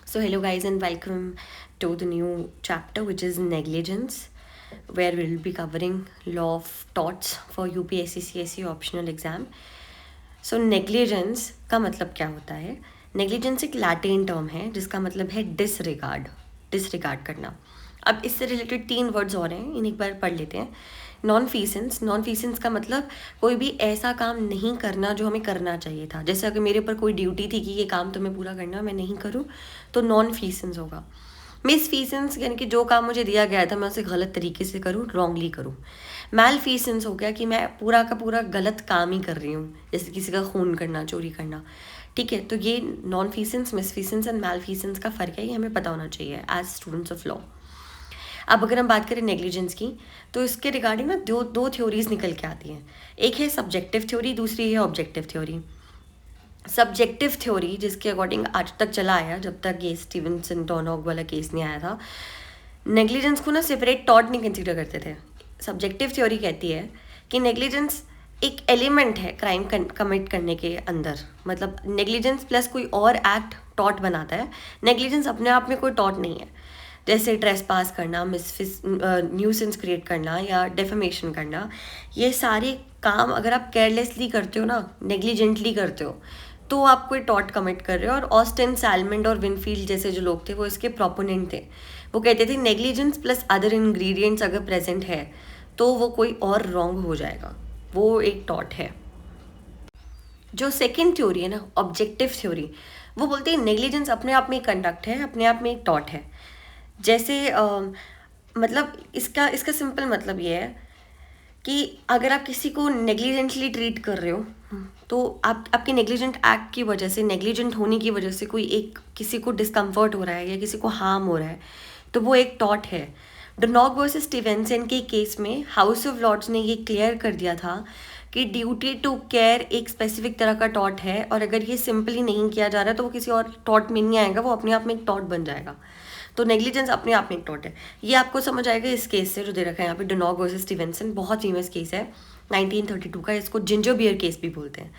So, hello guys, and welcome to the new chapter, which is negligence, where we'll be covering law of torts for UPSC CSE optional exam. So, negligence का मतलब क्या होता है? Negligence एक Latin term है जिसका मतलब है डिसरिगार्ड करना. अब इससे रिलेटेड 3 वर्ड्स और हैं, इन्हें एक बार पढ़ लेते हैं. नॉन फीसेंस का मतलब कोई भी ऐसा काम नहीं करना जो हमें करना चाहिए था. जैसे अगर मेरे ऊपर कोई ड्यूटी थी कि ये काम तुम्हें पूरा करना, मैं नहीं करूँ, तो नॉन फीसेंस होगा. मिस फीसेंस यानी कि जो काम मुझे दिया गया था मैं उसे गलत तरीके से करूँ, रॉन्गली करूँ. मैल फीसेंस हो गया कि मैं पूरा का पूरा गलत काम ही कर रही हूँ, जैसे किसी का खून करना, चोरी करना. ठीक है, तो ये नॉन फीसेंस, मिस फीसेंस एंड मैल फीसेंस का फ़र्क है, ये हमें पता होना चाहिए एज स्टूडेंट्स ऑफ लॉ. अब अगर हम बात करें नेग्लिजेंस की, तो इसके रिगार्डिंग ना दो थ्योरीज निकल के आती हैं. एक है सब्जेक्टिव थ्योरी, दूसरी है ऑब्जेक्टिव थ्योरी. सब्जेक्टिव थ्योरी जिसके अकॉर्डिंग आज तक चला आया, जब तक ये स्टीवेंसन डॉनॉग वाला केस नहीं आया था, नेग्लिजेंस को ना सेपरेट टॉर्ट नहीं कंसिडर करते थे. सब्जेक्टिव थ्योरी कहती है कि नेग्लिजेंस एक एलिमेंट है क्राइम कमिट करने के अंदर. मतलब नेग्लिजेंस प्लस कोई और एक्ट टॉर्ट बनाता है. नेग्लिजेंस अपने आप में कोई टॉर्ट नहीं है. जैसे ट्रेस पास करना, न्यूसेंस क्रिएट करना या डेफेमेशन करना, ये सारे काम अगर आप केयरलेसली करते हो ना, नेग्लिजेंटली करते हो, तो आप कोई टॉर्ट कमिट कर रहे हो. और ऑस्टिन, सैलमंड और विनफील्ड जैसे जो लोग थे वो इसके प्रोपोनेंट थे. वो कहते थे नेग्लिजेंस प्लस अदर इंग्रेडिएंट्स अगर प्रेजेंट है तो वो कोई और रॉन्ग हो जाएगा, वो एक टॉर्ट है. जो सेकेंड थ्योरी है ना, ऑब्जेक्टिव थ्योरी, वो बोलते हैं नेग्लिजेंस अपने आप में एक कंडक्ट है, अपने आप में एक टॉर्ट है. जैसे मतलब इसका सिंपल मतलब ये है कि अगर आप किसी को नेग्लिजेंटली ट्रीट कर रहे हो, तो आपके नेग्लिजेंट एक्ट की वजह से, नेग्लिजेंट होने की वजह से कोई एक किसी को डिस्कम्फर्ट हो रहा है या किसी को हार्म हो रहा है, तो वो एक टॉर्ट है. डनॉग वर्सेस स्टीवेंसन के केस में हाउस ऑफ लॉर्ड्स ने ये क्लियर कर दिया था कि ड्यूटी टू केयर एक स्पेसिफिक तरह का टॉर्ट है, और अगर ये सिंपली नहीं किया जा रहा तो वो किसी और टॉर्ट में नहीं आएगा, वो अपने आप में एक टॉर्ट बन जाएगा. तो नेग्लिजेंस अपने आप में एक टॉर्ट है. ये आपको समझ आएगा इस केस से जो दे रखा है यहाँ पे, डनॉग वर्सेस स्टीवेंसन. बहुत फेमस केस है 1932 का, इसको जिंजर बियर केस भी बोलते हैं.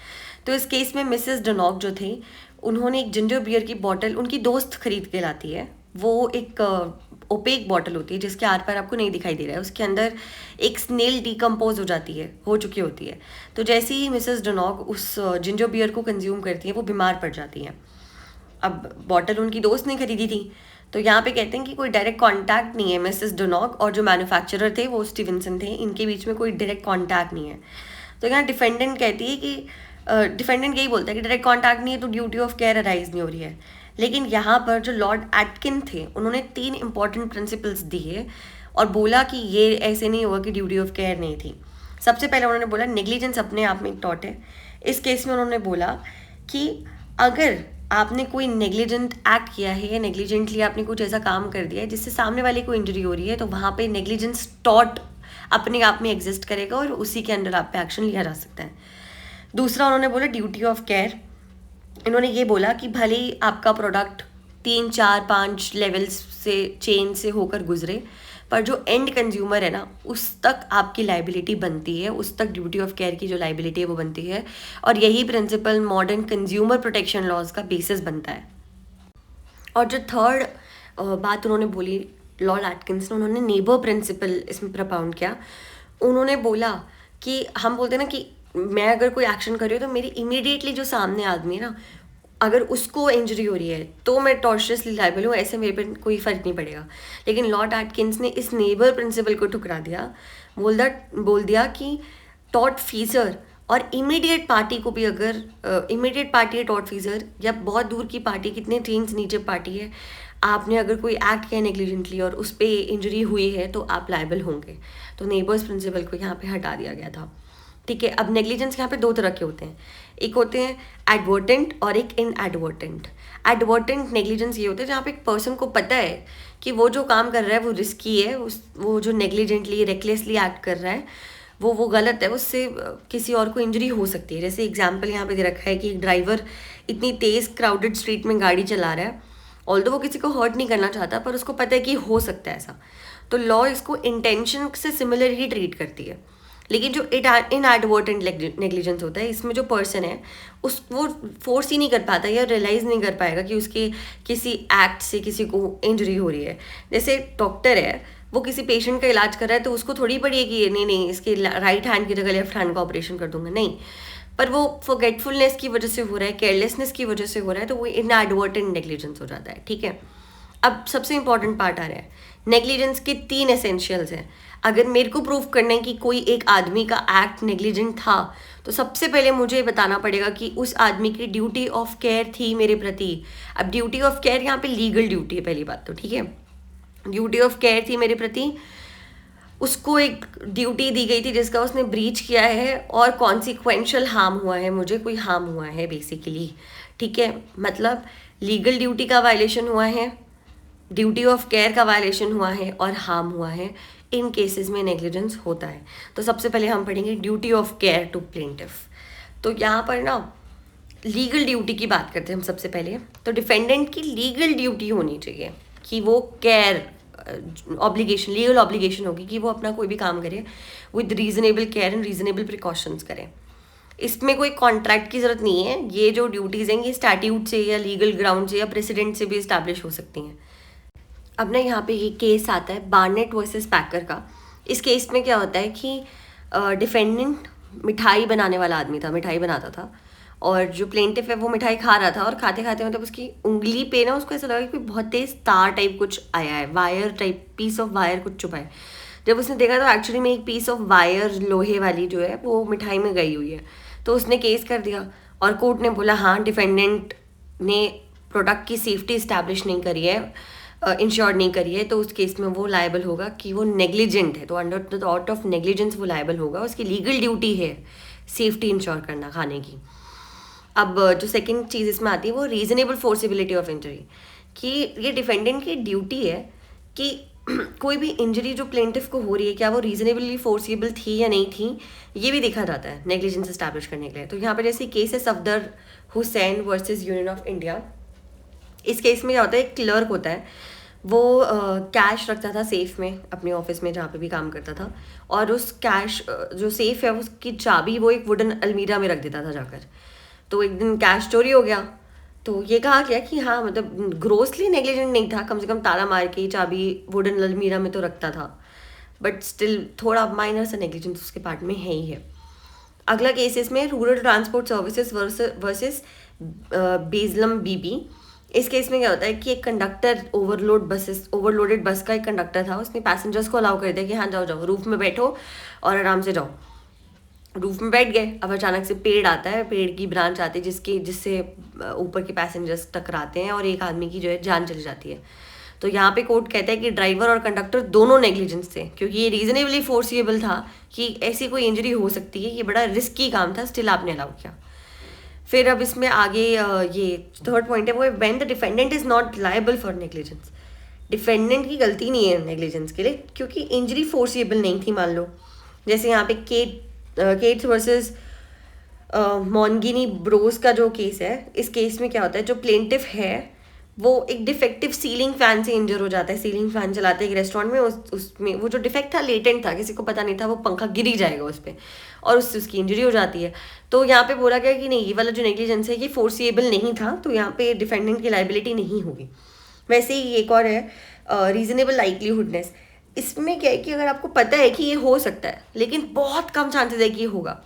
तो इस केस में मिसेस डनॉग जो थी, उन्होंने एक जिंजर बियर की बॉटल उनकी दोस्त खरीद के लाती है. वो एक ओपेक बॉटल होती है जिसके आर पार आपको नहीं दिखाई दे रहा है. उसके अंदर एक स्नेल डिकम्पोज हो चुकी होती है. तो जैसे ही मिसेस डनॉग उस जिंजर बियर को कंज्यूम करती हैं, वो बीमार पड़ जाती हैं. अब बॉटल उनकी दोस्त ने खरीदी थी, तो यहाँ पे कहते हैं कि कोई डायरेक्ट कांटेक्ट नहीं है मिसेस डनॉग और जो मैन्युफैक्चरर थे वो स्टीवेंसन थे, इनके बीच में कोई डायरेक्ट कांटेक्ट नहीं है. तो यहाँ डिफेंडेंट कहती है कि डिफेंडेंट यही बोलता है कि डायरेक्ट कांटेक्ट नहीं है तो ड्यूटी ऑफ केयर अराइज नहीं हो रही है. लेकिन यहाँ पर जो लॉर्ड एटकिन थे, उन्होंने 3 इंपॉर्टेंट प्रिंसिपल्स दिए और बोला कि ये ऐसे नहीं हुआ कि ड्यूटी ऑफ केयर नहीं थी. सबसे पहले उन्होंने बोला नेग्लिजेंस अपने आप में एक टॉर्ट है. इस केस में उन्होंने बोला कि अगर आपने कोई नेग्लिजेंट एक्ट किया है या नेग्लिजेंटली आपने कुछ ऐसा काम कर दिया है जिससे सामने वाले को इंजरी हो रही है, तो वहाँ पे नेग्लिजेंस टॉर्ट अपने आप में एग्जिस्ट करेगा और उसी के अंडर आप पे एक्शन लिया जा सकता है. दूसरा उन्होंने बोला ड्यूटी ऑफ केयर. इन्होंने ये बोला कि भले ही आपका प्रोडक्ट 3, 4, 5 लेवल्स से चेन से होकर गुजरे, पर जो एंड कंज्यूमर है ना, उस तक आपकी लाइबिलिटी बनती है, उस तक ड्यूटी ऑफ केयर की जो लाइबिलिटी है वो बनती है. और यही principle modern consumer protection laws का बेसिस बनता है. और जो थर्ड बात उन्होंने बोली लॉर्ड एटकिंस ने, उन्होंने नेबर प्रिंसिपल इसमें प्रपाउंड किया. उन्होंने बोला कि हम बोलते हैं ना कि मैं अगर कोई एक्शन कर रही हूँ तो मेरी इमीडिएटली जो सामने आदमी है ना, अगर उसको इंजरी हो रही है तो मैं टॉर्शियसली लाइबल हूँ, ऐसे मेरे पे कोई फ़र्क नहीं पड़ेगा. लेकिन लॉर्ड एटकिंस ने इस नेबर प्रिंसिपल को ठुकरा दिया. बोल दिया कि टॉर्ट फीजर और इमीडिएट पार्टी को भी, अगर इमीडिएट पार्टी है टॉर्ट फीजर या बहुत दूर की पार्टी, कितने थ्रिंग्स नीचे पार्टी है, आपने अगर कोई एक्ट किया नेग्लिजेंटली और उस पर इंजरी हुई है तो आप लाइबल होंगे. तो नेबर्स प्रिंसिपल को यहाँ पे हटा दिया गया था. ठीक है, अब नेग्लिजेंस यहाँ पे 2 तरह के होते हैं. एक होते हैं एडवर्टेंट और एक इनएडवर्टेंट. एडवर्टेंट नेग्लिजेंस ये होता है जहाँ पे एक पर्सन को पता है कि वो जो काम कर रहा है वो रिस्की है, वो जो नेग्लिजेंटली रेकलेसली एक्ट कर रहा है वो गलत है, उससे किसी और को इंजरी हो सकती है. जैसे एग्जाम्पल यहाँ पे दे रखा है कि एक ड्राइवर इतनी तेज़ क्राउडेड स्ट्रीट में गाड़ी चला रहा है, ऑल्दो वो किसी को हर्ट नहीं करना चाहता, पर उसको पता है कि हो सकता है ऐसा. तो लॉ इसको इंटेंशन से सिमिलर ही ट्रीट करती है. लेकिन जो इनएडवर्टेंट नेग्लिजेंस होता है, इसमें जो पर्सन है वो फोर्स ही नहीं कर पाता या रियलाइज़ नहीं कर पाएगा कि उसके किसी एक्ट से किसी को इंजरी हो रही है। जैसे डॉक्टर है, वो किसी पेशेंट का इलाज कर रहा है तो उसको थोड़ी पड़ी है कि नहीं इसके राइट हैंड की जगह लेफ्ट हैंड का ऑपरेशन कर दूंगा, नहीं, पर वो फॉरगेटफुलनेस की वजह से हो रहा है, केयरलेसनेस की वजह से हो रहा है, तो वो इनएडवर्टेंट नेग्लिजेंस हो जाता है। ठीक है, अब सबसे इंपॉर्टेंट पार्ट आ रहा है, नेग्लिजेंस के 3 एसेंशियल्स हैं। अगर मेरे को प्रूव करना है कि कोई एक आदमी का एक्ट नेग्लिजेंट था, तो सबसे पहले मुझे बताना पड़ेगा कि उस आदमी की ड्यूटी ऑफ केयर थी मेरे प्रति। अब ड्यूटी ऑफ केयर यहाँ पे लीगल ड्यूटी है, पहली बात तो, ठीक है, ड्यूटी ऑफ केयर थी मेरे प्रति, उसको एक ड्यूटी दी गई थी जिसका उसने ब्रीच किया है और कॉन्सिक्वेंशियल हार्म हुआ है, मुझे कोई हार्म हुआ है बेसिकली। ठीक है, मतलब लीगल ड्यूटी का वायलेशन हुआ है, ड्यूटी ऑफ केयर का वायलेशन हुआ है और हार्म हुआ है। इन केसेस में नेग्लिजेंस होता है। तो सबसे पहले हम पढ़ेंगे duty of care to plaintiff. तो यहाँ पर ना लीगल ड्यूटी की बात करते हैं हम सबसे पहले। तो डिफेंडेंट की लीगल ड्यूटी होनी चाहिए कि वो केयर ऑब्लिगेशन, लीगल ऑब्लिगेशन होगी कि वो अपना कोई भी काम करे with reasonable care and reasonable precautions करें। इसमें कोई कॉन्ट्रैक्ट की जरूरत नहीं है। ये जो ड्यूटीज़ हैं ये स्टैट्यूट से या लीगल ग्राउंड से या प्रेसिडेंट से भी इस्टेब्लिश हो सकती हैं। अब ना यहाँ पे ये केस आता है बार्नेट वर्सेस पैकर का। इस केस में क्या होता है कि डिफेंडेंट मिठाई बनाने वाला आदमी था, मिठाई बनाता था, और जो प्लेंटिफ है वो मिठाई खा रहा था, और खाते खाते मतलब उसकी उंगली पे ना उसको ऐसा लगा कि बहुत तेज तार टाइप कुछ आया है, wire type, piece of wire कुछ चुभा है। जब उसने देखा तो एक्चुअली में एक पीस ऑफ वायर लोहे वाली जो है वो मिठाई में गई हुई है। तो उसने केस कर दिया और कोर्ट ने बोला हाँ डिफेंडेंट ने प्रोडक्ट की सेफ्टी इस्टेब्लिश नहीं करी है, इंश्योर नहीं करी है, तो उस केस में वो लायबल होगा कि वो नेग्लिजेंट है। तो under the thought of negligence वो लायबल होगा, उसकी लीगल ड्यूटी है सेफ्टी इंश्योर करना खाने की। अब जो सेकंड चीज़ इसमें आती है वो रीजनेबल फोर्सिबिलिटी ऑफ इंजरी, कि ये डिफेंडेंट की ड्यूटी है कि कोई भी इंजरी जो प्लेंटिफ को हो रही है क्या वो रीजनेबली फोर्सिबल थी या नहीं थी, ये भी देखा जाता है नेग्लिजेंस एस्टैब्लिश करने के लिए। तो यहाँ पर जैसे केस है Safdar Hussain versus union of India. इस केस में क्या होता है, एक क्लर्क होता है, वो कैश रखता था सेफ में अपने ऑफिस में जहाँ पे भी काम करता था, और उस कैश जो सेफ है उसकी चाबी वो एक वुडन अलमीरा में रख देता था जाकर। तो एक दिन कैश चोरी हो गया, तो ये कहा गया कि हाँ मतलब ग्रोसली नेग्लिजेंट नहीं था, कम से कम ताला मार के चाबी वुडन अलमीरा में तो रखता था, बट स्टिल थोड़ा माइनर सा नेग्लिजेंस उसके पार्ट में है ही है। अगला केस इसमें रूरल ट्रांसपोर्ट सर्विसेज वर्सेस बेजलम बीबी। इस केस में क्या होता है कि एक कंडक्टर ओवरलोडेड बस का एक कंडक्टर था, उसने पैसेंजर्स को अलाउ कर दिया कि हाँ जाओ जाओ रूफ में बैठो और आराम से जाओ। रूफ में बैठ गए, अब अचानक से पेड़ आता है, पेड़ की ब्रांच आती है जिससे ऊपर के पैसेंजर्स टकराते हैं और एक आदमी की जो है जान चली जाती है। तो यहाँ पे कोर्ट कहता है कि ड्राइवर और कंडक्टर दोनों नेग्लिजेंस थे, क्योंकि ये रीजनेबली फोर्सिबल था कि ऐसी कोई इंजरी हो सकती है, ये बड़ा रिस्की काम था, स्टिल आपने अलाउ किया। फिर अब इसमें आगे ये थर्ड पॉइंट है वो है when the defendant is not liable for negligence. Defendant की गलती नहीं है नेग्लिजेंस के लिए, क्योंकि इंजरी फोर्सिबल नहीं थी। मान लो जैसे यहाँ पे केट्स वर्सेस मॉन्गिनी ब्रोस का जो केस है, इस केस में क्या होता है, जो प्लेंटिफ है वो एक डिफेक्टिव सीलिंग फैन से इंजर हो जाता है। सीलिंग फैन चलाते एक रेस्टोरेंट में, उसमें वो जो डिफेक्ट था लेटेंट था, किसी को पता नहीं था, वो पंखा गिर ही जाएगा उस पर और उससे उसकी इंजरी हो जाती है। तो यहाँ पे बोला गया कि नहीं, ये वाला जो नेग्लिजेंस है ये फोर्सिएबल नहीं था, तो यहाँ पे डिफेंडेंट की लाइबिलिटी नहीं होगी। वैसे ही एक और है रीजनेबल लाइकलीहुडनेस। इसमें क्या है कि अगर आपको पता है कि ये हो सकता है लेकिन बहुत कम चांसेस है कि ये होगा।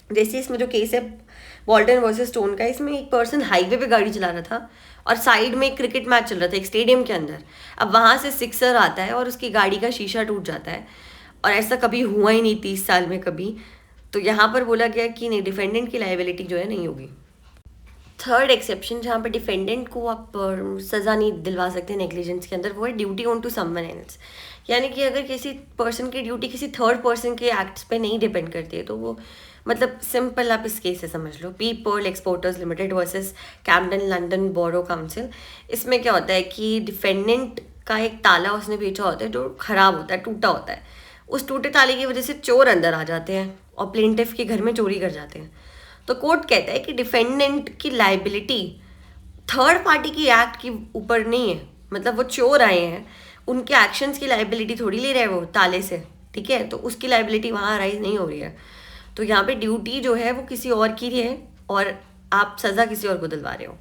जैसे इसमें जो केस है वॉल्टन वर्सेस स्टोन का, इसमें एक पर्सन हाईवे पे गाड़ी चला रहा था और साइड में एक क्रिकेट मैच चल रहा था एक स्टेडियम के अंदर। अब वहाँ से सिक्सर आता है और उसकी गाड़ी का शीशा टूट जाता है, और ऐसा कभी हुआ ही नहीं 30 साल में कभी। तो यहाँ पर बोला गया कि नहीं, डिफेंडेंट की लाइबिलिटी जो है नहीं होगी। थर्ड एक्सेप्शन जहाँ पर डिफेंडेंट को आप सज़ा नहीं दिलवा सकते नेग्लिजेंस के अंदर, वो है duty on to someone else. यानी कि अगर किसी पर्सन की ड्यूटी किसी थर्ड पर्सन के एक्ट्स पे नहीं डिपेंड करती है, तो वो मतलब सिंपल आप इस केस से समझ लो, P Perl exporters limited versus Camden London borough council. इसमें क्या होता है कि डिफेंडेंट का एक ताला उसने बेचा होता है जो ख़राब होता है, टूटा होता है। उस टूटे ताले की वजह से चोर अंदर आ जाते हैं और प्लेंटिफ के घर में चोरी कर जाते हैं। तो कोर्ट कहता है कि डिफेंडेंट की लाइबिलिटी थर्ड पार्टी की एक्ट के ऊपर नहीं है। मतलब वो चोर आए हैं, उनके एक्शंस की लाइबिलिटी थोड़ी ले रहे हैं वो ताले से, ठीक है, तो उसकी लाइबिलिटी वहाँ अराइज नहीं हो रही है। तो यहाँ पे ड्यूटी जो है वो किसी और की है और आप सज़ा किसी और को दिलवा रहे हो।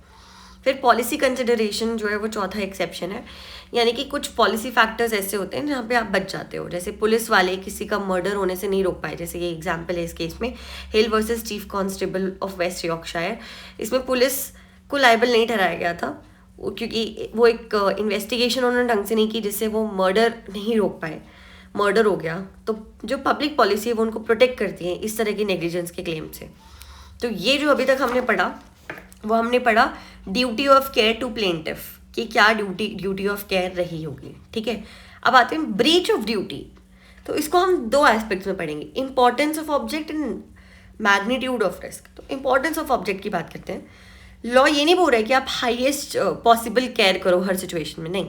फिर पॉलिसी कंसिडरेशन जो है वो चौथा एक्सेप्शन है, यानी कि कुछ पॉलिसी फैक्टर्स ऐसे होते हैं जहाँ पे आप बच जाते हो। जैसे पुलिस वाले किसी का मर्डर होने से नहीं रोक पाए, जैसे ये एग्जांपल है इस केस में, Hill versus chief constable of West Yorkshire. इसमें पुलिस को लायबल नहीं ठहराया गया था क्योंकि वो एक इन्वेस्टिगेशन उन्होंने ढंग से नहीं की, जिससे वो मर्डर नहीं रोक पाए, मर्डर हो गया। तो जो पब्लिक पॉलिसी है वो उनको प्रोटेक्ट करती है इस तरह की नेग्लिजेंस के क्लेम से। तो ये जो अभी तक हमने पढ़ा वो हमने पढ़ा duty of care to plaintiff, कि क्या ड्यूटी ऑफ केयर रही होगी। ठीक है, अब आते हैं ब्रीच ऑफ ड्यूटी। तो इसको हम दो एस्पेक्ट्स में पढ़ेंगे, importance of object and magnitude of risk. तो इंपॉर्टेंस ऑफ ऑब्जेक्ट की बात करते हैं। लॉ ये नहीं बोल रहा है कि आप हाईएस्ट पॉसिबल केयर करो हर सिचुएशन में, नहीं,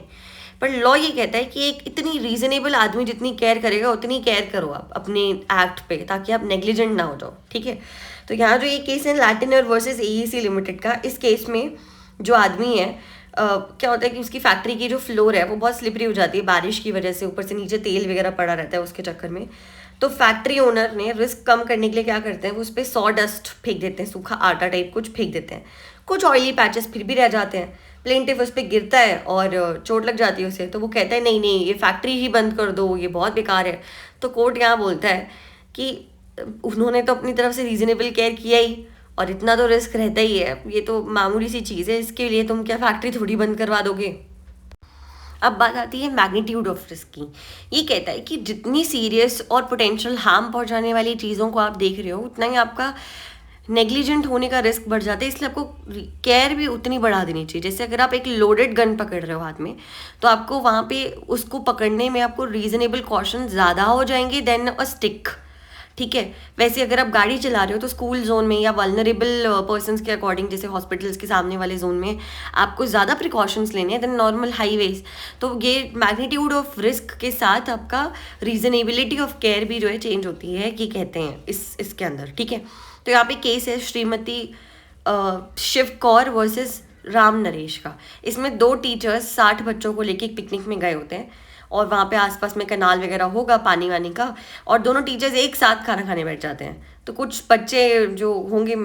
पर लॉ ये कहता है कि एक इतनी रीजनेबल आदमी जितनी केयर करेगा उतनी केयर करो आप अपने एक्ट पे, ताकि आप नेग्लिजेंट ना हो जाओ। ठीक है, तो यहाँ जो ये केस है लैटिनर वर्सेस एईसी लिमिटेड का, इस केस में जो आदमी है क्या होता है कि उसकी फैक्ट्री की जो फ्लोर है वो बहुत स्लिपरी हो जाती है बारिश की वजह से, ऊपर से नीचे तेल वगैरह पड़ा रहता है उसके चक्कर में। तो फैक्ट्री ओनर ने रिस्क कम करने के लिए क्या करते हैं, वो उस पर सॉ डस्ट फेंक देते हैं, सूखा आटा टाइप कुछ फेंक देते हैं, कुछ ऑयली पैचेस फिर भी रह जाते हैं। प्लेंटिफ उस पर गिरता है और चोट लग जाती है उसे, तो वो कहता है नहीं नहीं ये फैक्ट्री ही बंद कर दो, ये बहुत बेकार है। तो कोर्ट यहाँ बोलता है कि उन्होंने तो अपनी तरफ से रीजनेबल केयर किया ही, और इतना तो रिस्क रहता ही है, ये तो मामूली सी चीज़ है, इसके लिए तुम क्या फैक्ट्री थोड़ी बंद करवा दोगे। अब बात आती है मैग्नीट्यूड ऑफ रिस्क की। ये कहता है कि जितनी सीरियस और पोटेंशियल हार्म पहुंचाने वाली चीज़ों को आप देख रहे हो उतना ही आपका नेग्लिजेंट होने का रिस्क बढ़ जाता है, इसलिए आपको केयर भी उतनी बढ़ा देनी चाहिए। जैसे अगर आप एक लोडेड गन पकड़ रहे हो हाथ में, तो आपको वहाँ पे उसको पकड़ने में आपको रीजनेबल कॉशन ज़्यादा हो जाएंगे देन अ स्टिक। ठीक है, वैसे अगर आप गाड़ी चला रहे हो तो स्कूल जोन में या वल्नरेबल पर्सनस के अकॉर्डिंग, जैसे हॉस्पिटल्स के सामने वाले जोन में आपको ज़्यादा प्रिकॉशंस लेने हैं देन नॉर्मल हाईवेज। तो ये मैग्नीट्यूड ऑफ रिस्क के साथ आपका रीजनेबिलिटी ऑफ केयर भी जो है चेंज होती है, ये कहते हैं इसके अंदर। ठीक है, तो यहाँ पे केस है श्रीमती शिव कौर वर्सेस राम नरेश का। इसमें दो टीचर्स 60 बच्चों को लेके एक पिकनिक में गए होते हैं और वहाँ पे आसपास में कनाल वगैरह होगा पानी वानी का, और दोनों टीचर्स एक साथ खाना खाने बैठ जाते हैं। तो कुछ बच्चे जो होंगे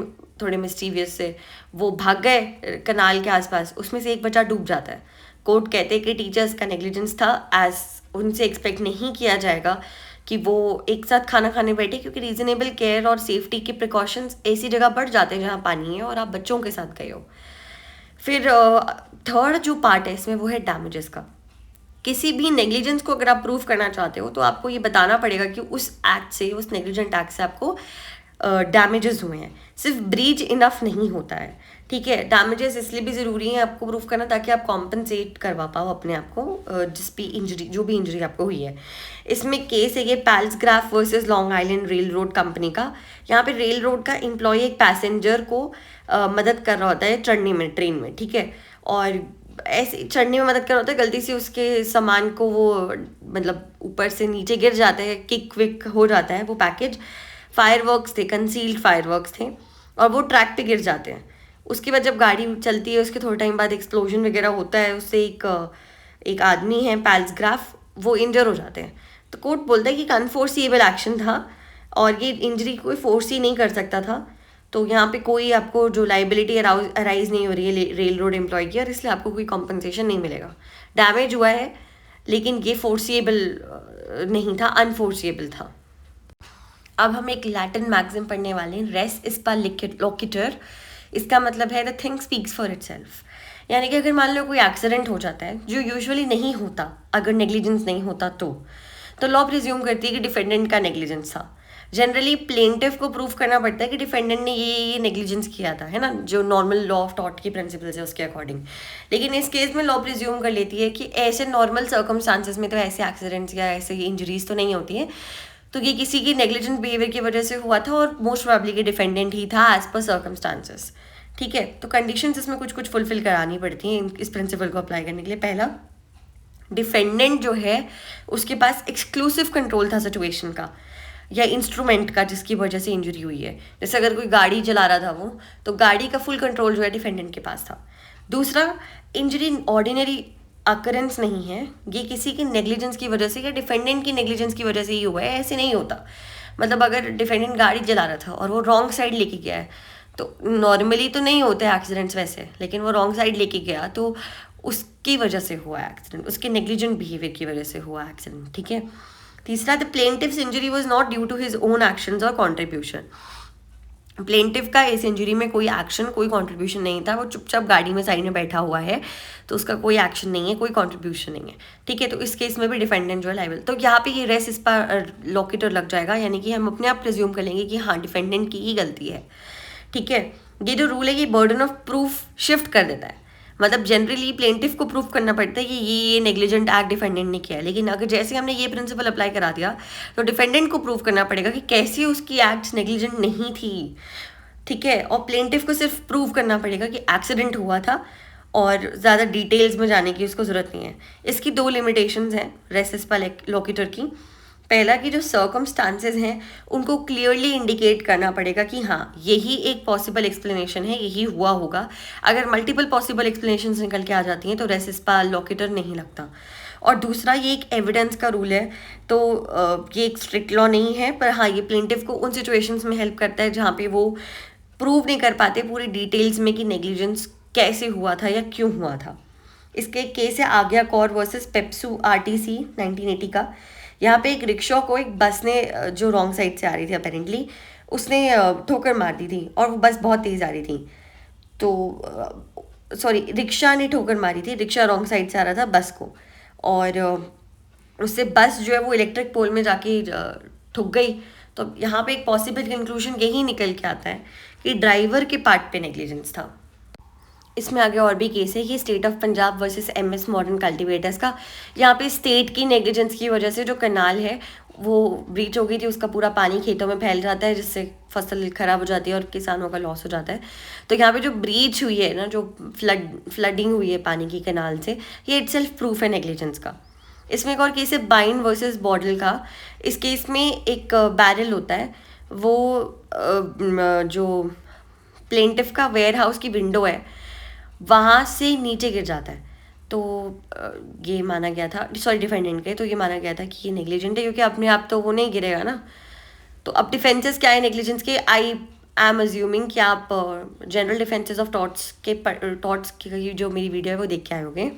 थोड़े मिस्टीवियस से, वो भाग गए कनाल के आसपास, उसमें से एक बच्चा डूब जाता है। कोर्ट कहते हैं कि टीचर्स का नेग्लिजेंस था, एज उनसे एक्सपेक्ट नहीं किया जाएगा कि वो एक साथ खाना खाने बैठे, क्योंकि रीजनेबल केयर और सेफ्टी के प्रिकॉशंस ऐसी जगह बढ़ जाते हैं जहाँ पानी है और आप बच्चों के साथ गए हो। फिर थर्ड जो पार्ट है इसमें वो है डैमेजेस का। किसी भी नेग्लिजेंस को अगर आप प्रूव करना चाहते हो तो आपको ये बताना पड़ेगा कि उस एक्ट से, उस नेग्लिजेंट एक्ट से आपको डैमेजेस हुए हैं। सिर्फ ब्रीच इनफ नहीं होता है। ठीक है, डैमेजेस इसलिए भी ज़रूरी है आपको प्रूफ करना ताकि आप कॉम्पनसेट करवा पाओ अपने आप को जिस भी इंजरी, जो भी इंजरी आपको हुई है। इसमें केस है ये Palsgraf versus Long Island rail road company का। यहाँ पे रेल रोड का एम्प्लॉय एक पैसेंजर को मदद कर रहा होता है चढ़ने में ट्रेन में। ठीक है, और ऐसे चढ़ने में मदद कर रहा होता है, गलती से उसके सामान को वो मतलब ऊपर से नीचे गिर जाता है, किक विक हो जाता है वो पैकेज। फायरवर्क्स थे, कंसील्ड फायरवर्क्स थे, और वो ट्रैक पे गिर जाते हैं। उसके बाद जब गाड़ी चलती है उसके थोड़े टाइम बाद एक्सप्लोजन वगैरह होता है, उससे एक आदमी है पैल्सग्राफ, वो इंजर हो जाते हैं। तो कोर्ट बोलता है कि अनफोर्सिएबल एक्शन था और ये इंजरी कोई फोर्स ही नहीं कर सकता था, तो यहाँ पे कोई आपको जो लाइबिलिटी अराइज नहीं हो रही है रेल रोड एम्प्लॉय की, और इसलिए आपको कोई कॉम्पनसेशन नहीं मिलेगा। डैमेज हुआ है लेकिन ये फोर्सिएबल नहीं था, अनफोर्सिएबल था। अब हम एक लैटिन मैक्सिम पढ़ने वाले हैं, रेस इस्पा लोकिटर। इसका मतलब है the thing speaks for itself. यानी कि अगर मान लो कोई एक्सीडेंट हो जाता है जो यूजुअली नहीं होता अगर नेग्लिजेंस नहीं होता, तो लॉ प्रिज्यूम करती है कि डिफेंडेंट का नेग्लिजेंस था। जनरली प्लेंटिफ को प्रूफ करना पड़ता है कि डिफेंडेंट ने ये नेग्लिजेंस किया था, है ना, जो नॉर्मल लॉ ऑफ टॉर्ट की प्रिंसिपल्स है उसके अकॉर्डिंग। लेकिन इस केस में लॉ प्रिज्यूम कर लेती है कि ऐसे नॉर्मल सर्कमस्टांसेस में तो ऐसे एक्सीडेंट्स या ऐसे इंजरीज तो नहीं होती हैं, तो ये किसी की नेग्लिजेंट बिहेवियर की वजह से हुआ था और मोस्ट प्रोबेबली के डिफेंडेंट ही था एज पर सर्कमस्टांसेस। ठीक है, तो कंडीशंस इसमें कुछ कुछ फुलफिल करानी पड़ती हैं इस प्रिंसिपल को अप्लाई करने के लिए। पहला, डिफेंडेंट जो है उसके पास एक्सक्लूसिव कंट्रोल था सिचुएशन का या इंस्ट्रूमेंट का जिसकी वजह से इंजरी हुई है। जैसे अगर कोई गाड़ी चला रहा था वो, तो गाड़ी का फुल कंट्रोल जो है डिफेंडेंट के पास था। दूसरा, इंजरी ऑर्डिनरी अकरेंस नहीं है, ये किसी की नेग्लिजेंस की वजह से या डिफेंडेंट की नेग्लिजेंस की वजह से ही हुआ है, ऐसे नहीं होता। मतलब अगर डिफेंडेंट गाड़ी चला रहा था और वो रॉन्ग साइड लेके गया है, तो नॉर्मली तो नहीं होते एक्सीडेंट्स वैसे, लेकिन वो रॉन्ग साइड लेके गया तो उसकी वजह से हुआ एक्सीडेंट, उसके नेग्लिजेंट बिहेवियर की वजह से हुआ एक्सीडेंट, ठीक है। तीसरा, the plaintiffs injury was not due to his own actions और कॉन्ट्रीब्यूशन। प्लेंटिव का इस इंजरी में कोई एक्शन, कोई कंट्रीब्यूशन नहीं था, वो चुपचाप गाड़ी में साइड में बैठा हुआ है, तो उसका कोई एक्शन नहीं है, कोई कंट्रीब्यूशन नहीं है, ठीक है। तो इस केस में भी डिफेंडेंट जो है लाइबल, तो यहाँ पे ये रेस इस पर लोकेटर लग जाएगा, यानी कि हम अपने आप प्रिज्यूम कर लेंगे कि हाँ डिफेंडेंट की ही गलती है, ठीक है। ये जो रूल है ये बर्डन ऑफ प्रूफ शिफ्ट कर देता है। मतलब जनरली प्लेंटिफ को प्रूफ करना पड़ता है कि ये नेग्लिजेंट एक्ट डिफेंडेंट ने किया है, लेकिन अगर जैसे हमने ये प्रिंसिपल अप्लाई करा दिया तो डिफेंडेंट को प्रूफ करना पड़ेगा कि कैसे उसकी एक्ट्स नेग्लिजेंट नहीं थी, ठीक है। और प्लेंटिफ को सिर्फ प्रूव करना पड़ेगा कि एक्सीडेंट हुआ था, और ज़्यादा डिटेल्स में जाने की उसको ज़रूरत नहीं है। इसकी दो लिमिटेशंस हैं रेसिस्पा लोकेटर की। पहला कि जो सर्कमस्टांसेस हैं उनको क्लियरली इंडिकेट करना पड़ेगा कि हाँ यही एक पॉसिबल एक्सप्लेनेशन है, यही हुआ होगा। अगर मल्टीपल पॉसिबल एक्सप्लेनेशंस निकल के आ जाती हैं तो रेसिस्पा लोकेटर नहीं लगता। और दूसरा, ये एक एविडेंस का रूल है, तो ये एक स्ट्रिक्ट लॉ नहीं है, पर हाँ ये प्लेंटिफ को उन सिचुएशंस में हेल्प करता है जहाँ पे वो प्रूव नहीं कर पाते पूरी डिटेल्स में कि नेग्लिजेंस कैसे हुआ था या क्यों हुआ था। इसके एक केस है आज्ञा कौर वर्सेस पेप्सू आरटीसी 1980 का। यहाँ पे एक रिक्शा को एक बस ने जो रॉन्ग साइड से आ रही थी अपेरेंटली, उसने ठोकर मार दी थी और वो बस बहुत तेज़ आ रही थी। तो सॉरी, रिक्शा ने ठोकर मारी थी, रिक्शा रॉन्ग साइड से आ रहा था बस को, और उससे बस जो है वो इलेक्ट्रिक पोल में जाके ठुक गई। तो यहाँ पे एक पॉसिबल कंक्लूजन यही निकल के आता है कि ड्राइवर के पार्ट पे नेग्लिजेंस था। इसमें आगे और भी केस है, ये state of Punjab versus MS modern cultivators का। यहाँ पे स्टेट की नेग्लिजेंस की वजह से जो कनाल है वो ब्रीच हो गई थी, उसका पूरा पानी खेतों में फैल जाता है जिससे फसल खराब हो जाती है और किसानों का लॉस हो जाता है। तो यहाँ पे जो ब्रीच हुई है ना, जो फ्लडिंग हुई है पानी की कनाल से, ये इटसेल्फ प्रूफ है नेग्लिजेंस का। इसमें एक और केस है बाइन वर्सेस बॉटल का। इस केस में एक बैरल होता है, वो जो प्लेंटिफ का वेयर हाउस की विंडो है वहाँ से नीचे गिर जाता है। तो ये माना गया था, सॉरी डिफेंडेंट के, तो ये माना गया था कि ये नेग्लिजेंट है क्योंकि अपने आप तो वो नहीं गिरेगा ना। तो अब डिफेंसेस क्या है नेग्लिजेंस के, आई एम अज्यूमिंग कि आप जनरल डिफेंसेस ऑफ टॉर्ट्स की जो मेरी वीडियो है वो देख के आए होंगे।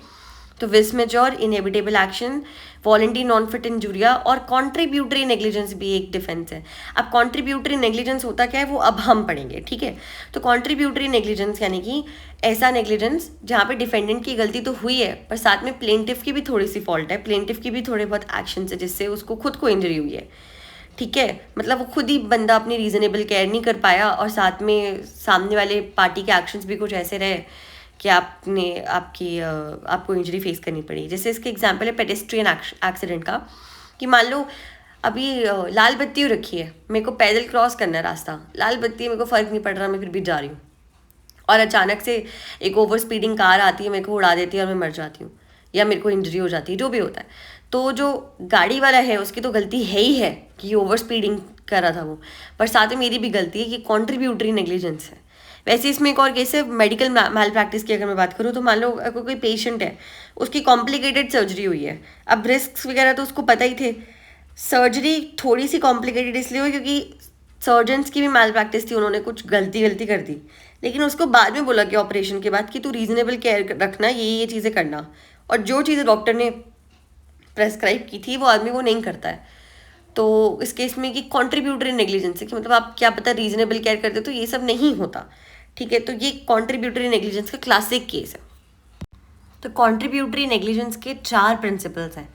तो विस majeure, inevitable action, voluntary non fit injuria और कॉन्ट्रीब्यूटरी नेग्लिजेंस भी एक डिफेंस है। अब कॉन्ट्रीब्यूटरी नेग्लिजेंस होता क्या है वो अब हम पढ़ेंगे, ठीक है। तो कॉन्ट्रीब्यूटरी नेग्लिजेंस यानी कि ऐसा नेग्लिजेंस जहाँ पे डिफेंडेंट की गलती तो हुई है पर साथ में प्लेंटिफ की भी थोड़ी सी फॉल्ट है, प्लेंटिफ की भी थोड़े बहुत एक्शन है जिससे उसको खुद को इंजरी हुई है, ठीक है। मतलब वो खुद ही बंदा अपनी रीजनेबल केयर नहीं कर पाया और साथ में सामने वाले पार्टी के एक्शंस भी कुछ ऐसे रहे कि आपको इंजरी फेस करनी पड़ी। जैसे इसके एग्जांपल है पेडेस्ट्रियन एक्सीडेंट का, कि मान लो अभी लाल बत्ती हो रखी है, मेरे को पैदल क्रॉस करना है रास्ता, लाल बत्ती है, मेरे को फ़र्क नहीं पड़ रहा, मैं फिर भी जा रही हूँ, और अचानक से एक ओवर स्पीडिंग कार आती है, मेरे को उड़ा देती है और मैं मर जाती हूँ या मेरे को इंजरी हो जाती है, जो भी होता है। तो जो गाड़ी वाला है उसकी तो गलती है ही है कि ओवर स्पीडिंग कर रहा था वो, पर साथ में मेरी भी गलती है कि कॉन्ट्रीब्यूटरी नेग्लिजेंस है। वैसे इसमें एक और केस है मेडिकल मैल प्रैक्टिस की, अगर मैं बात करूँ तो मान लो कोई पेशेंट है, उसकी कॉम्प्लिकेटेड सर्जरी हुई है, अब रिस्क वगैरह तो उसको पता ही थे। सर्जरी थोड़ी सी कॉम्प्लिकेटेड इसलिए हुई क्योंकि सर्जन्स की भी मैल प्रैक्टिस थी, उन्होंने कुछ गलती कर दी, लेकिन उसको बाद में बोला कि ऑपरेशन के बाद कि तू रीजनेबल केयर रखना, ये चीज़ें करना, और जो चीज़ें डॉक्टर ने प्रेस्क्राइब की थी वो आदमी वो नहीं करता है। तो इस केस में कि कॉन्ट्रीब्यूटरी नेग्लिजेंस है कि मतलब आप क्या पता रीजनेबल केयर करते तो ये सब नहीं होता, ठीक है। तो ये कॉन्ट्रीब्यूटरी नेग्लिजेंस का क्लासिक केस है। तो कॉन्ट्रीब्यूटरी नेग्लिजेंस के 4 प्रिंसिपल्स हैं: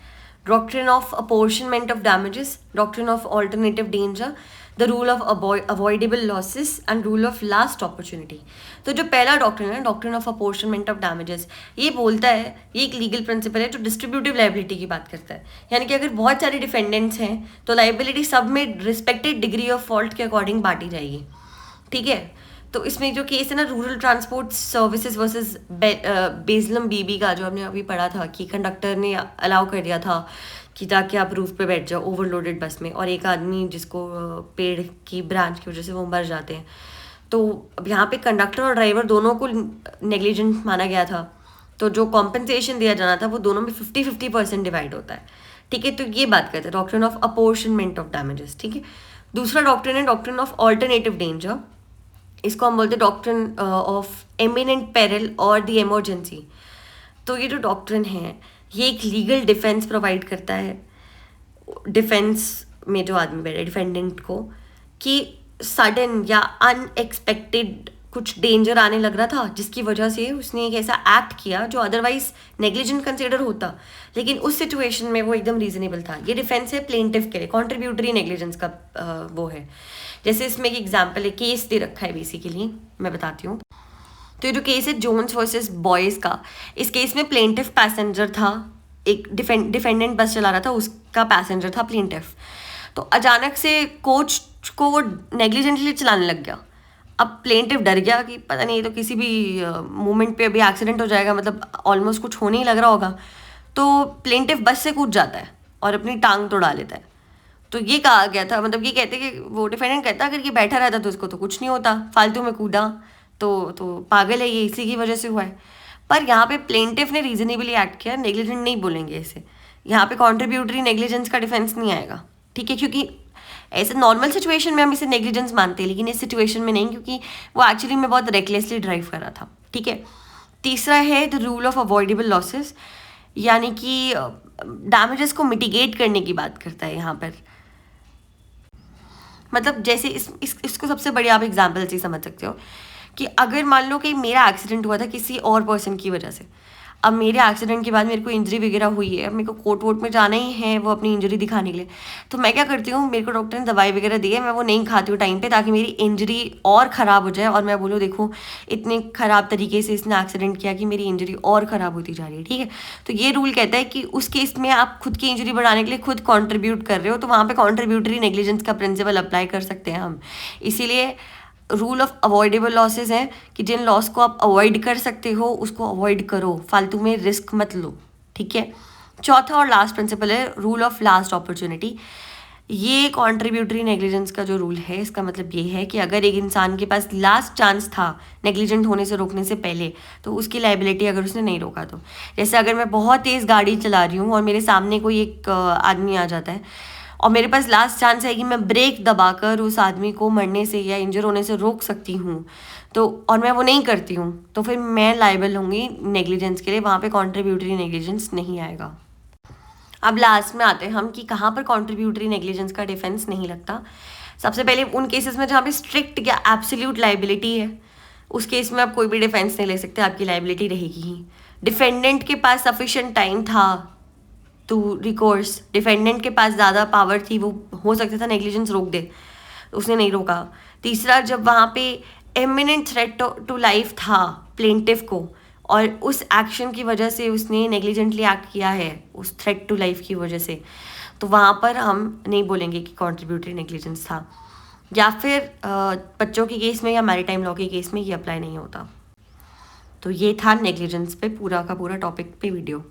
doctrine of apportionment of damages, doctrine of alternative danger, the rule of avoidable losses and rule of last opportunity. तो जो पहला डॉक्ट्रिन है, doctrine of apportionment of damages, ये बोलता है, ये एक लीगल प्रिंसिपल है जो डिस्ट्रीब्यूटिव लाइबिलिटी की बात करता है। यानी कि अगर बहुत सारे डिफेंडेंट्स हैं तो लाइबिलिटी सब में रिस्पेक्टेड डिग्री ऑफ फॉल्ट के अकॉर्डिंग बांटी जाएगी, ठीक है। तो इसमें जो केस है ना, रूरल ट्रांसपोर्ट सर्विसेज वर्सेस बेजलम बीबी का, जो हमने अभी पढ़ा था कि कंडक्टर ने अलाउ कर दिया था कि जाके आप रूफ पे बैठ जाओ ओवरलोडेड बस में, और एक आदमी जिसको पेड़ की ब्रांच की वजह से वो मर जाते हैं। तो अब यहाँ पे कंडक्टर और ड्राइवर दोनों को नेग्लिजेंट माना गया था। तो जो कॉम्पनसेशन दिया जाना था वो दोनों में 50-50% डिवाइड होता है, ठीक है। तो ये बात करते हैं doctrine of apportionment of damages, ठीक है। दूसरा डॉक्ट्रिन है डॉक्ट्रिन ऑफ ऑल्टरनेटिव डेंजर, इसको हम बोलते हैं डॉक्ट्रिन ऑफ एमिनेंट पेरिल और द इमरजेंसी। तो ये जो डॉक्ट्रिन है ये एक लीगल डिफेंस प्रोवाइड करता है डिफेंस में जो आदमी बैठे डिफेंडेंट को, कि सडन या अनएक्सपेक्टेड कुछ डेंजर आने लग रहा था जिसकी वजह से उसने एक ऐसा एक्ट किया जो अदरवाइज नेग्लिजेंट कंसिडर होता, लेकिन उस सिचुएशन में वो एकदम रीजनेबल था। ये डिफेंस है प्लेंटिफ के लिए, कॉन्ट्रीब्यूटरी नेग्लिजेंस का वो है। जैसे इसमें एक एग्जाम्पल है, केस दे रखा है बेसिकली, मैं बताती हूँ। तो ये जो केस है जोन्स वर्सेस बॉयज़ का, इस केस में प्लेंटिफ पैसेंजर था, एक डिफेंडेंट बस चला रहा था, उसका पैसेंजर था प्लेंटिफ। तो अचानक से कोच को वो नेग्लिजेंटली चलाने लग गया। अब प्लेंटिफ डर गया कि पता नहीं, ये तो किसी भी मोमेंट पे अभी एक्सीडेंट हो जाएगा, मतलब ऑलमोस्ट कुछ होने ही लग रहा होगा। तो प्लेंटिफ बस से कूद जाता है और अपनी टांग तोड़ा लेता है। तो ये कहा गया था, मतलब ये कहते कि वो डिफेंडेंट कहता अगर ये बैठा रहता तो उसको तो कुछ नहीं होता, फालतू में कूदा तो पागल है ये, इसी की वजह से हुआ है। पर यहाँ पे प्लेंटिफ ने रीजनेबली एक्ट किया, नेग्लिजेंट नहीं बोलेंगे इसे, यहाँ पे कॉन्ट्रीब्यूटरी नेग्लिजेंस का डिफेंस नहीं आएगा, ठीक है। क्योंकि ऐसे नॉर्मल सिचुएशन में हम इसे नेग्लिजेंस मानते हैं, लेकिन इस सिचुएशन में नहीं, क्योंकि वो एक्चुअली में बहुत रेकलेसली ड्राइव कर रहा था, ठीक है। तीसरा है the rule of avoidable losses, यानी कि डैमेजेस को मिटिगेट करने की बात करता है यहाँ पर। मतलब जैसे इसको सबसे बढ़िया आप एग्जाम्पल से समझ सकते हो कि अगर मान लो कि मेरा एक्सीडेंट हुआ था किसी और पर्सन की वजह से, अब मेरे एक्सीडेंट के बाद मेरे को इंजरी वगैरह हुई है, अब मेरे को कोर्ट वोर्ट में जाना ही है वो अपनी इंजरी दिखाने के लिए, तो मैं क्या करती हूँ, मेरे को डॉक्टर ने दवाई वगैरह दी है, मैं वो नहीं खाती हूँ टाइम पे, ताकि मेरी इंजरी और ख़राब हो जाए और मैं बोलूँ देखो इतने ख़राब तरीके से इसने एक्सीडेंट किया कि मेरी इंजरी और ख़राब होती जा रही है, ठीक है। तो ये रूल कहता है कि उस केस में आप खुद की इंजरी बढ़ाने के लिए खुद कॉन्ट्रीब्यूट कर रहे हो, तो वहाँ पर कॉन्ट्रीब्यूटरी नेग्लिजेंस का प्रिंसिपल अप्लाई कर सकते हैं हम। इसीलिए रूल ऑफ अवॉइडेबल लॉसेज है कि जिन लॉस को आप अवॉइड कर सकते हो उसको अवॉइड करो, फालतू में रिस्क मत लो, ठीक है। चौथा और लास्ट प्रिंसिपल है रूल ऑफ लास्ट अपॉर्चुनिटी। ये कॉन्ट्रीब्यूटरी नेग्लिजेंस का जो रूल है, इसका मतलब ये है कि अगर एक इंसान के पास लास्ट चांस था नेग्लिजेंट होने से रोकने से पहले, तो उसकी लाइबिलिटी अगर उसने नहीं रोका तो, जैसे अगर मैं बहुत तेज़ गाड़ी चला रही हूँ और मेरे सामने कोई एक आदमी आ जाता है और मेरे पास लास्ट चांस है कि मैं ब्रेक दबाकर उस आदमी को मरने से या इंजर होने से रोक सकती हूँ, तो और मैं वो नहीं करती हूँ, तो फिर मैं लाइबल होंगी नेग्लिजेंस के लिए, वहाँ पे कॉन्ट्रीब्यूटरी नेग्लिजेंस नहीं आएगा। अब लास्ट में आते हैं हम कि कहाँ पर कॉन्ट्रीब्यूटरी नेग्लिजेंस का डिफेंस नहीं लगता। सबसे पहले उन केसेस में जहाँ पे स्ट्रिक्ट या एब्सोल्यूट लाइबिलिटी है, उस केस में आप कोई भी डिफेंस नहीं ले सकते, आपकी लाइबिलिटी रहेगी ही। डिफेंडेंट के पास सफिशिएंट टाइम था टू रिकोर्स, डिफेंडेंट के पास ज़्यादा पावर थी, वो हो सकता था नेग्लिजेंस रोक दे, उसने नहीं रोका। तीसरा, जब वहाँ पे एमिनेंट थ्रेट टू लाइफ था प्लेंटिफ को और उस एक्शन की वजह से उसने नेग्लिजेंटली एक्ट किया है उस थ्रेट टू लाइफ की वजह से, तो वहाँ पर हम नहीं बोलेंगे कि कॉन्ट्रीब्यूटरी नेग्लिजेंस था। या फिर बच्चों के केस में या मैरीटाइम लॉ के केस में ये अप्लाई नहीं होता। तो ये था नेग्लिजेंस पे पूरा का पूरा टॉपिक पे वीडियो।